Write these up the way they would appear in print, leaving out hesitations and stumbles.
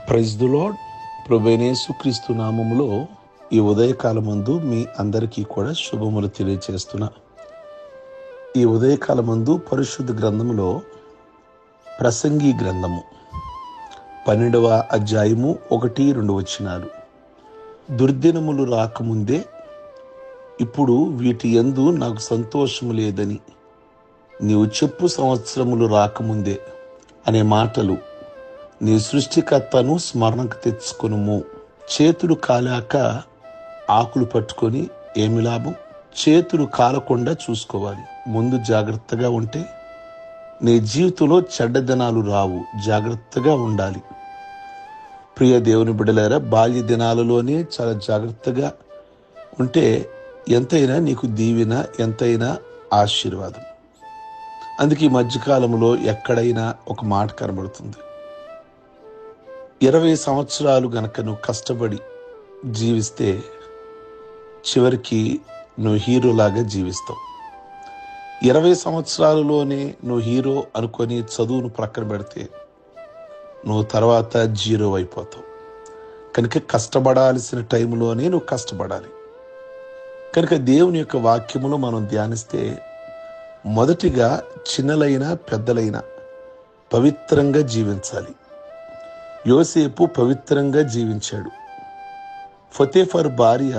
Praise the lord. ప్రభువైన యేసుక్రీస్తు నామములో ఈ ఉదయకాలమందు మీ అందరికీ కూడా శుభములు తెలియజేస్తున్నా. ఈ ఉదయకాలమందు పరిశుద్ధ గ్రంథములో ప్రసంగి గ్రంథము 12వ అధ్యాయము 1-2 వచనాలు. దుర్దినములు రాకముందే ఇప్పుడు వీటి యందు నాకు సంతోషము లేదని నీవు చెప్పు సంవత్సరములు రాకముందే అనే మాటలు నీ సృష్టికర్తను స్మరణకు తెచ్చుకొనుము. చేతులు కాలాక ఆకులు పట్టుకొని ఏమి లాభం? చేతులు కాలకుండా చూసుకోవాలి. ముందు జాగ్రత్తగా ఉంటే నీ జీవితంలో చెడ్డ దినాలు రావు. జాగ్రత్తగా ఉండాలి. ప్రియ దేవుని బిడ్డలారా, బాల్య దినాలలోనే చాలా జాగ్రత్తగా ఉంటే ఎంతైనా నీకు దీవెన, ఎంతైనా ఆశీర్వాదం. అందుకే ఈ మధ్యకాలంలో ఎక్కడైనా ఒక మాట కనబడుతుంది. 20 సంవత్సరాలు గనక నువ్వు కష్టపడి జీవిస్తే చివరికి నువ్వు హీరోలాగా జీవిస్తావు. 20 సంవత్సరాలలోనే నువ్వు హీరో అనుకొని చదువును ప్రక్కన పెడితే నువ్వు తర్వాత జీరో అయిపోతావు. కనుక కష్టపడాల్సిన టైంలోనే నువ్వు కష్టపడాలి. కనుక దేవుని యొక్క వాక్యములో మనం ధ్యానిస్తే మొదటిగా చిన్నలైనా పెద్దలైనా పవిత్రంగా జీవించాలి. యోసేపు పవిత్రంగా జీవించాడు. ఫొతీఫర్ భార్య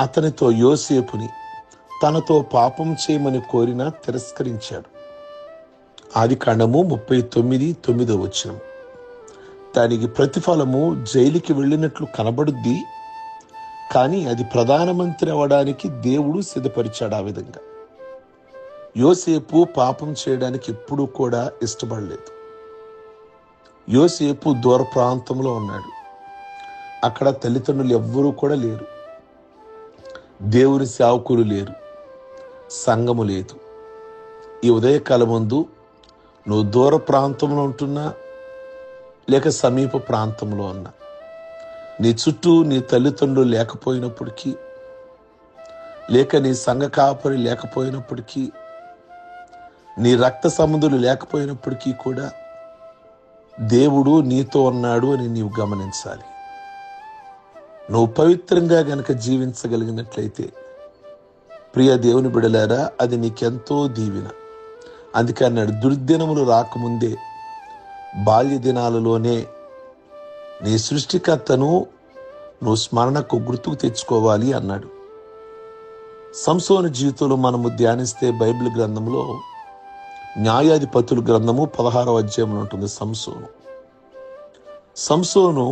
అతనితో యోసేపుని తనతో పాపం చేయమని కోరినా తిరస్కరించాడు. ఆదికాండము 39:9 వచనం. దానికి ప్రతిఫలము జైలుకి వెళ్ళినట్లు కనబడుద్ది, కానీ అది ప్రధానమంత్రి అవ్వడానికి దేవుడు సిద్ధపరిచాడు. ఆ విధంగా యోసేపు పాపం చేయడానికి ఎప్పుడూ కూడా ఇష్టపడలేదు. యోసేపు దూర ప్రాంతంలో ఉన్నాడు. అక్కడ తల్లిదండ్రులు ఎవ్వరూ కూడా లేరు, దేవుని సేవకులు లేరు, సంఘము లేదు. ఈ ఉదయకాలం ముందు నువ్వు దూర ప్రాంతంలో ఉంటున్నా లేక సమీప ప్రాంతంలో ఉన్నా, నీ చుట్టూ నీ తల్లిదండ్రులు లేకపోయినప్పటికీ, లేక నీ సంఘ కాపరి లేకపోయినప్పటికీ, నీ రక్త సంబంధులు లేకపోయినప్పటికీ కూడా దేవుడు నీతో ఉన్నాడు అని నీవు గమనించాలి. నువ్వు పవిత్రంగా గనక జీవించగలిగినట్లయితే ప్రియ దేవుని బిడలారా, అది నీకెంతో దీవెన. అందుకే అన్నాడు, దుర్దినములు రాకముందే బాల్య దినాలలోనే నీ సృష్టికర్తను నువ్వు స్మరణకు గుర్తుకు తెచ్చుకోవాలి అన్నాడు. సంసోను జీవితంలో మనము ధ్యానిస్తే బైబిల్ గ్రంథంలో న్యాయాధిపతుల గ్రంథము 16వ అధ్యాయంలో ఉంటుంది. సంసోను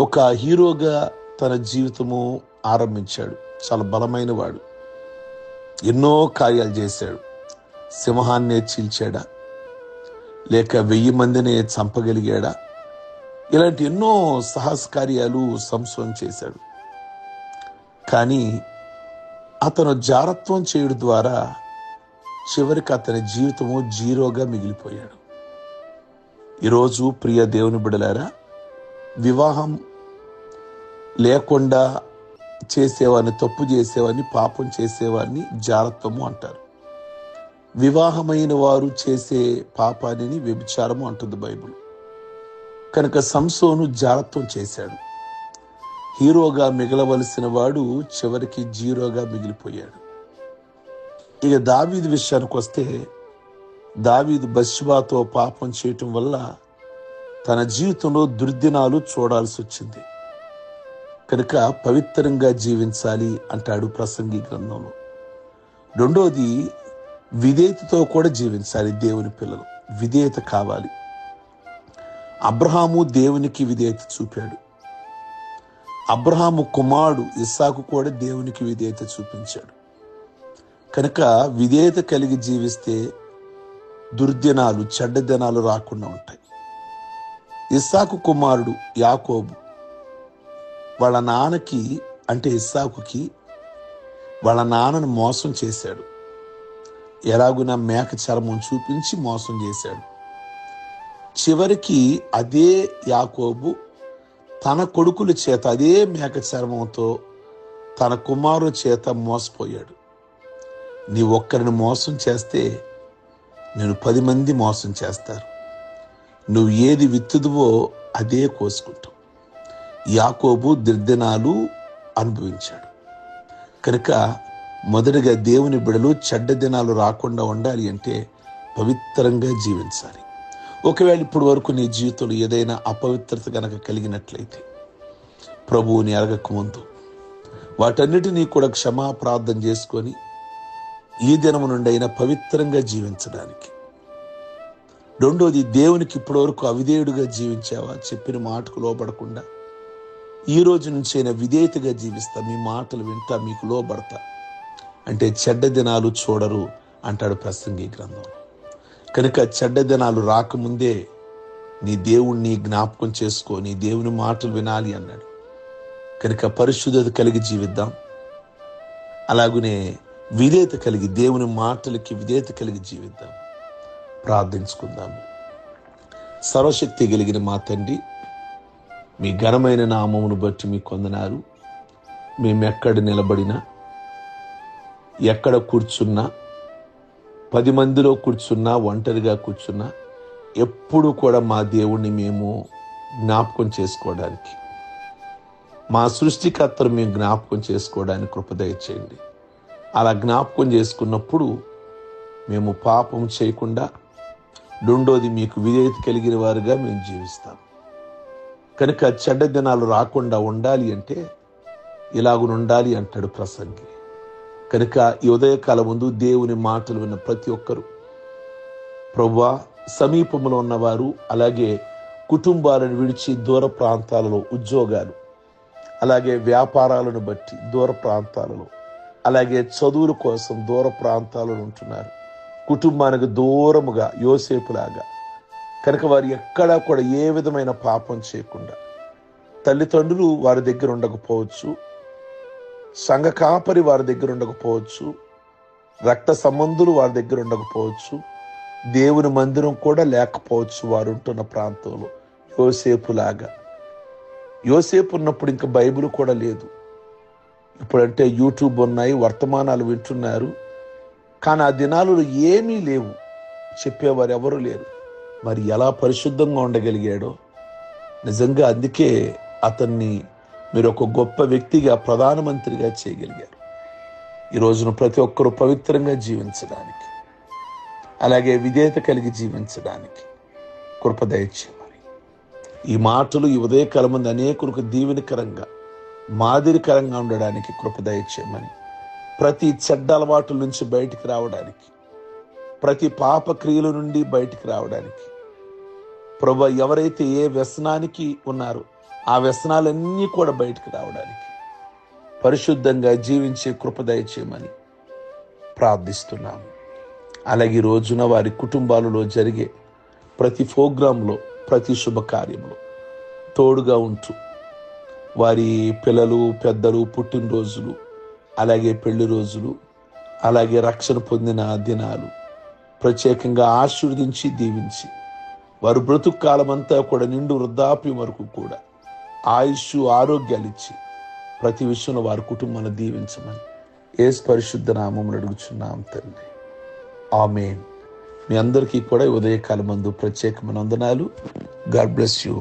ఒక హీరోగా తన జీవితము ఆరంభించాడు. చాలా బలమైన వాడు, ఎన్నో కార్యాలు చేశాడు. సింహాన్నే చీల్చాడా, లేక 1000 మందిని చంపగలిగాడా, ఇలాంటి ఎన్నో సాహస కార్యాలు సంసోను చేశాడు. కానీ అతను జారత్వం చేయడం ద్వారా చివరికి అతని జీవితము జీరోగా మిగిలిపోయాడు. ఈరోజు ప్రియ దేవుని బిడ్డలారా, వివాహం లేకుండా చేసేవాడిని, తప్పు చేసేవాడిని, పాపం చేసేవాడిని జారత్వము అంటారు. వివాహమైన వారు చేసే పాపాన్ని వ్యభిచారము అంటుంది బైబిల్. కనుక సంసోను జారత్వం చేశాడు. హీరోగా మిగలవలసిన వాడు చివరికి జీరోగా మిగిలిపోయాడు. ఇక దావీదు విషయానికి వస్తే, దావీదు బత్షెబతో పాపం చేయటం వల్ల తన జీవితంలో దుర్దినాలు చూడాల్సి వచ్చింది. కనుక పవిత్రంగా జీవించాలి అంటాడు ప్రసంగి గ్రంథంలో. రెండోది, విధేయతతో కూడా జీవించాలి. దేవుని పిల్లలు విధేయత కావాలి. అబ్రహాము దేవునికి విధేయత చూపాడు. అబ్రహాము కుమారుడు ఇస్సాకు కూడా దేవునికి విధేయత చూపించాడు. కనుక విధేయత కలిగి జీవిస్తే దుర్దినాలు, చెడ్డ దినాలు రాకుండా ఉంటాయి. ఇస్సాకు కుమారుడు యాకోబు వాళ్ళ నాన్నకి, అంటే ఇస్సాకుకి, వాళ్ళ నాన్నను మోసం చేశాడు. ఎలాగున మేక చర్మం చూపించి మోసం చేశాడు. చివరికి అదే యాకోబు తన కొడుకుల చేత అదే మేక చర్మంతో తన కుమారుల చేత మోసపోయాడు. నీ ఒక్కరిని మోసం చేస్తే నేను 10 మంది మోసం చేస్తారు. నువ్వు ఏది విత్తుదువో అదే కోసుకుంటావు. యాకోబు దుర్దినాలు అనుభవించాడు. కనుక మొదటగా దేవుని బిడలు చెడ్డ దినాలు రాకుండా ఉండాలి అంటే పవిత్రంగా జీవించాలి. ఒకవేళ ఇప్పటి వరకు నీ జీవితంలో ఏదైనా అపవిత్రత కనుక కలిగినట్లయితే ప్రభువుని ఎరగక ముందు వాటన్నిటినీ కూడా క్షమాప్రార్థన చేసుకొని ఈ దినము నుండి అయినా పవిత్రంగా జీవించడానికి. రెండోది, దేవునికి ఇప్పటి వరకు అవిధేయుడిగా జీవించావా? చెప్పిన మాటకు లోబడకుండా ఈ రోజు నుంచి అయినా విధేయతగా జీవిస్తా, మీ మాటలు వింటా, మీకు లోబడతా అంటే చెడ్డ దినాలు చూడరు అంటాడు ప్రసంగి గ్రంథంలో. కనుక చెడ్డ దినాలు రాకముందే నీ దేవుణ్ణి జ్ఞాపకం చేసుకో, నీ దేవుని మాటలు వినాలి అన్నాడు. కనుక పరిశుద్ధత కలిగి జీవిద్దాం. అలాగనే విధేయత కలిగి, దేవుని మాటలకి విధేయత కలిగి జీవిద్దాం. ప్రార్థించుకుందాము. సర్వశక్తి కలిగిన మా తండ్రి, మీ ఘనమైన నామమును బట్టి మీకు వందనాలు. మేము ఎక్కడ నిలబడినా, ఎక్కడ కూర్చున్నా, 10 మందిలో కూర్చున్నా, ఒంటరిగా కూర్చున్నా, ఎప్పుడు కూడా మా దేవుణ్ణి మేము జ్ఞాపకం చేసుకోవడానికి, మా సృష్టికర్తను మేము జ్ఞాపకం చేసుకోవడానికి కృప దయచేయండి. అలా జ్ఞాపకం చేసుకున్నప్పుడు మేము పాపం చేయకుండా, రెండోది మీకు విధేయత కలిగిన వారుగా మేము జీవిస్తాం. కనుక చెడ్డ దినాలు రాకుండా ఉండాలి అంటే ఇలాగునుండాలి అంటాడు ప్రసంగి. కనుక ఈ ఉదయకాలం ముందు దేవుని మాటలు విన్న ప్రతి ఒక్కరూ ప్రభువా, సమీపంలో ఉన్నవారు, అలాగే కుటుంబాలను విడిచి దూర ప్రాంతాలలో ఉద్యోగాలు, అలాగే వ్యాపారాలను బట్టి దూర ప్రాంతాలలో, అలాగే చదువుల కోసం దూర ప్రాంతాలలో ఉంటున్నారు, కుటుంబానికి దూరముగా యోసేపులాగా. కనుక వారు ఎక్కడా కూడా ఏ విధమైన పాపం చేయకుండా, తల్లిదండ్రులు వారి దగ్గర ఉండకపోవచ్చు, సంఘ కాపరి వారి దగ్గర ఉండకపోవచ్చు, రక్త సంబంధులు వారి దగ్గర ఉండకపోవచ్చు, దేవుని మందిరం కూడా లేకపోవచ్చు వారు ఉంటున్న ప్రాంతంలో. యోసేపులాగా. యోసేపు ఉన్నప్పుడు ఇంకా బైబిల్ కూడా లేదు. ఇప్పుడంటే యూట్యూబ్ ఉన్నాయి, వర్తమానాలు వింటున్నారు. కానీ ఆ దినాలలో ఏమీ లేవు, చెప్పేవారు ఎవరు లేరు. మరి ఎలా పరిశుద్ధంగా ఉండగలిగాడో నిజంగా. అందుకే అతన్ని మీరు ఒక గొప్ప వ్యక్తిగా, ప్రధానమంత్రిగా చేయగలిగారు. ఈ రోజున ప్రతి ఒక్కరూ పవిత్రంగా జీవించడానికి, అలాగే విధేయత కలిగి జీవించడానికి కృప దయచేయమని, ఈ మాటలు ఈ ఉదయకాలం మంది అనేకులకు దీవెనకరంగా, మాదిరికరంగా ఉండడానికి కృప దయచేయమని, ప్రతి చెడ్డ అలవాటుల నుంచి బయటికి రావడానికి, ప్రతి పాప క్రియల నుండి బయటికి రావడానికి, ప్రభువా, ఎవరైతే ఏ వ్యసనానికి ఉన్నారో ఆ వ్యసనాలన్నీ కూడా బయటికి రావడానికి, పరిశుద్ధంగా జీవించే కృప దయచేయమని ప్రార్థిస్తున్నాము. అలాగే ఈ రోజున వారి కుటుంబాలలో జరిగే ప్రతి ప్రోగ్రాంలో, ప్రతి శుభకార్యంలో తోడుగా ఉంటూ, వారి పిల్లలు, పెద్దలు పుట్టినరోజులు, అలాగే పెళ్లి రోజులు, అలాగే రక్షణ పొందిన దినాలు ప్రత్యేకంగా ఆశీర్వదించి దీవించి, వారు బ్రతుకు కాలమంతా కూడా నిండు వృద్ధాప్యం వరకు కూడా ఆయుష్, ఆరోగ్యాలు ఇచ్చి ప్రతి విషయంలో వారి కుటుంబాన్ని దీవించమని యేసు పరిశుద్ధ నామమున అడుగుచున్నాం తండ్రి. ఆమేన్. మీ అందరికీ కూడా ఉదయకాలం మందు ప్రత్యేకమైన వందనాలు. God bless you.